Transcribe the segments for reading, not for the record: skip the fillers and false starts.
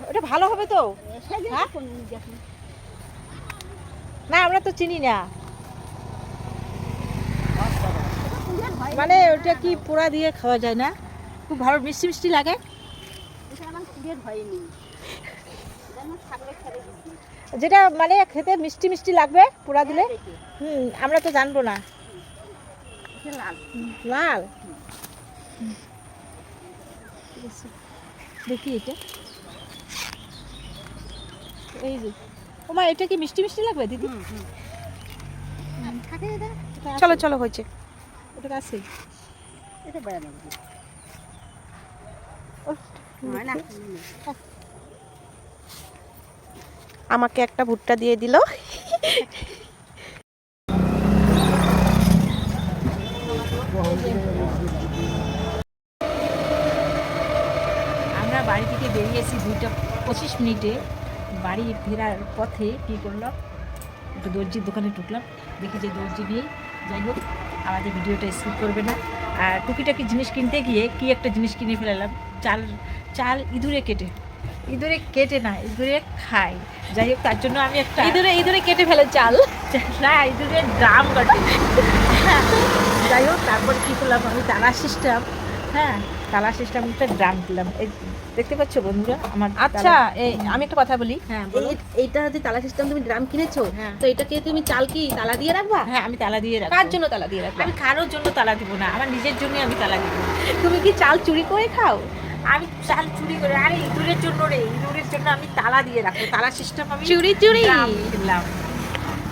ওটা ভালো হবে তো? হ্যাঁ না, আমরা তো চিনি না। মানে ওটা কি পোড়া দিয়ে খাওয়া যায় না? খুব ভালো মিষ্টি মিষ্টি লাগে। যেটা মানে খেতে মিষ্টি মিষ্টি লাগবে পোড়া দিলে। আমরা তো জানবো না। লাল দেখি এটা, এই যে ওমা, এটা কি মিষ্টি মিষ্টি লাগবে দিদি? চলো চলো, হয়েছে ওটা আছে। আমাকে একটা ভুট্টা দিয়ে দিল। আমরা বাড়ি থেকে বেরিয়েছি 2:25 বাড়ি ফেরার পথে কী করলাম, একটু দর্জির দোকানে ঢুকলাম, দেখি যে দর্জি নেই। যাই হোক, আমাদের ভিডিওটা স্কিপ করবে না। আর টুকিটাকি জিনিস কিনতে গিয়ে কি একটা জিনিস কিনে ফেলালাম, চাল ইঁদুরে কেটে না, ইঁদুরে খায়। যাই হোক, তার জন্য আমি একটা ইঁদুরে কেটে ফেলে চাল না, ইঁদুরের ড্রাম কাটে। যাই হোক, তারপর কী করলাম, আমি তালা সিস্টেম একটা ড্রাম দিলাম। এই দেখতে পাচ্ছ বন্ধুরা আমার। আচ্ছা, আমি একটা কথা বলি। হ্যাঁ, এইটা যে তালা সিস্টেম তুমি ড্রাম কিনেছো, তো এটাকে তুমি চাল কি তালা দিয়ে রাখবা? হ্যাঁ, আমি তালা দিয়ে রাখবো। কার জন্য তালা দিয়ে রাখবা? আমি কারোর জন্য তালা দিব না, আমার নিজের জন্যই আমি তালা দিব। তুমি কি চাল চুরি করে খাও? আমি চাল চুরি করে? আরে ইঁদুরের জন্য ইঁদুরের জন্য আমি তালা দিয়ে রাখবো। তালা সিস্টেম আমি চুরি দিলাম।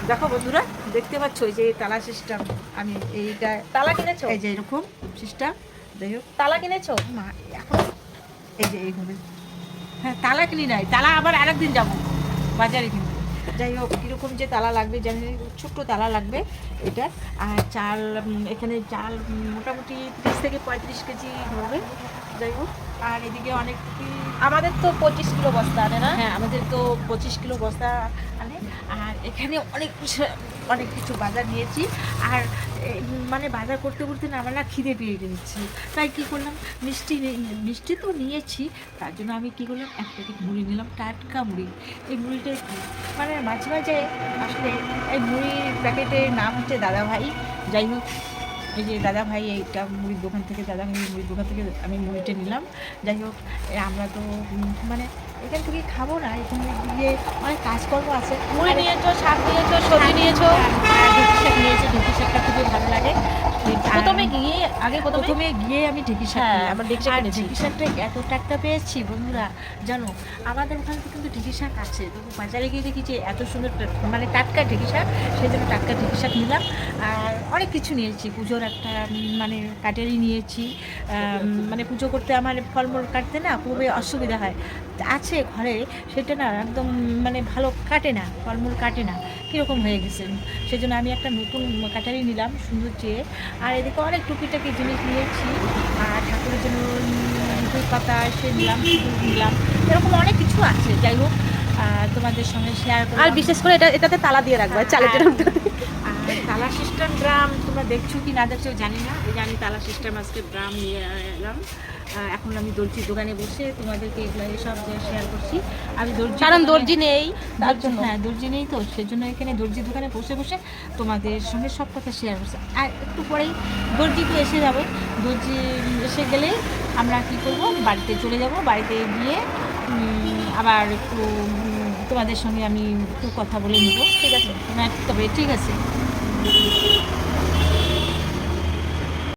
দেখো বন্ধুরা, দেখতে পাচ্ছ এই যে তালা সিস্টেম আমি এইটা তালা কিনেছো? এই যে এরকম সিস্টেম। যাই হোক, তালা কিনেছো? মা এখন এই যে এইভাবে। হ্যাঁ, তালা কিনি নাই, তালা আবার আরেকদিন যাবো বাজারে কিনতে। যাই হোক, কীরকম যে তালা লাগবে জানি, ছোট্ট তালা লাগবে এটা। আর চাল, এখানে চাল মোটামুটি 30 থেকে 35 কেজি হবে। যাই হোক, আর এদিকে অনেক আমাদের তো 25 কিলো বস্তা আনে না? হ্যাঁ, আমাদের তো 25 কিলো বস্তা আনে। আর এখানে অনেক কিছু বাজার নিয়েছি। আর মানে বাজার করতে করতে না আমার না খিদে পেয়ে গেছি। তাই কী করলাম, মিষ্টি তো নিয়েছি, তার জন্য আমি কী করলাম, 1 প্যাকেট মুড়ি নিলাম, টাটকা মুড়ি। এই মুড়িটা মানে মাঝে মাঝে আসলে এই মুড়ির প্যাকেটের নাম হচ্ছে দাদাভাই। যাই হোক, এই যে দাদাভাই, এইটা মুড়ির দোকান থেকে, মুড়ির দোকান থেকে আমি মুড়িটা নিলাম। যাই হোক, আমরা তো মানে এখান থেকে খাবো না, এখানে গিয়ে অনেক কাজকর্ম আছে। মুড়ি নিয়েছো, শাক নিয়েছো, সবজি নিয়েছো। ঢেঁকি শাক নিয়েছি, ঢেঁকি শাকটা খুবই ভালো লাগে। প্রথমে গিয়ে আমি ঢেঁকি শাক হ্যাঁ, নিলাম। আমার ঢেঁকি শাক আর কিনেছি। ঢেঁকি শাকটা এত টাটকা পেয়েছি বন্ধুরা, জানো আমাদের ওখানে তো কিন্তু ঢেঁকি শাক আছে, তবু বাজারে গিয়ে দেখি যে এত সুন্দর মানে টাটকা ঢেঁকি শাক, সেই জন্য টাটকা ঢেঁকি শাক নিলাম। আর অনেক কিছু নিয়েছি, পুজোর একটা মানে কাটারি নিয়েছি। মানে পুজো করতে আমার ফলমূল কাটতে না খুবই অসুবিধা হয়, আছে ঘরে, সেটা না একদম মানে ভালো কাটে না, ফলমূল কাটে না, কীরকম হয়ে গেছে। সেজন্য আমি একটা নতুন কাটারি নিলাম সুন্দর চেয়ে। আর এদিকে অনেক টুকিটাকি জিনিস নিয়েছি। আর ঠাকুরের জন্য ফুল পাতা সে নিলাম, নিলাম, এরকম অনেক কিছু আছে। যাই হোক, তোমাদের সঙ্গে শেয়ার করলাম। আর বিশেষ করে এটাতে তালা দিয়ে রাখবা, চালের ড্রামটাতে। আর তালা সিস্টেম ড্রাম তোমরা দেখছো কি না দেখছো জানি না, এই যে আমি তালা সিস্টেম আজকে ড্রাম নিয়ে এলাম। এখন আমি দর্জির দোকানে বসে তোমাদেরকে এগুলো সব শেয়ার করছি। আমি কারণ দর্জি নেই তার জন্য। হ্যাঁ, দর্জি নেই তো, সেজন্য এখানে দর্জির দোকানে বসে বসে তোমাদের সঙ্গে সব কথা শেয়ার করছি। আর একটু পরেই দর্জি তো এসে যাবে, দর্জি এসে গেলেই আমরা কী করবো, বাড়িতে চলে যাব। বাড়িতে গিয়ে আবার একটু তোমাদের সঙ্গে আমি একটু কথা বলে নেব। ঠিক আছে, তবে ঠিক আছে।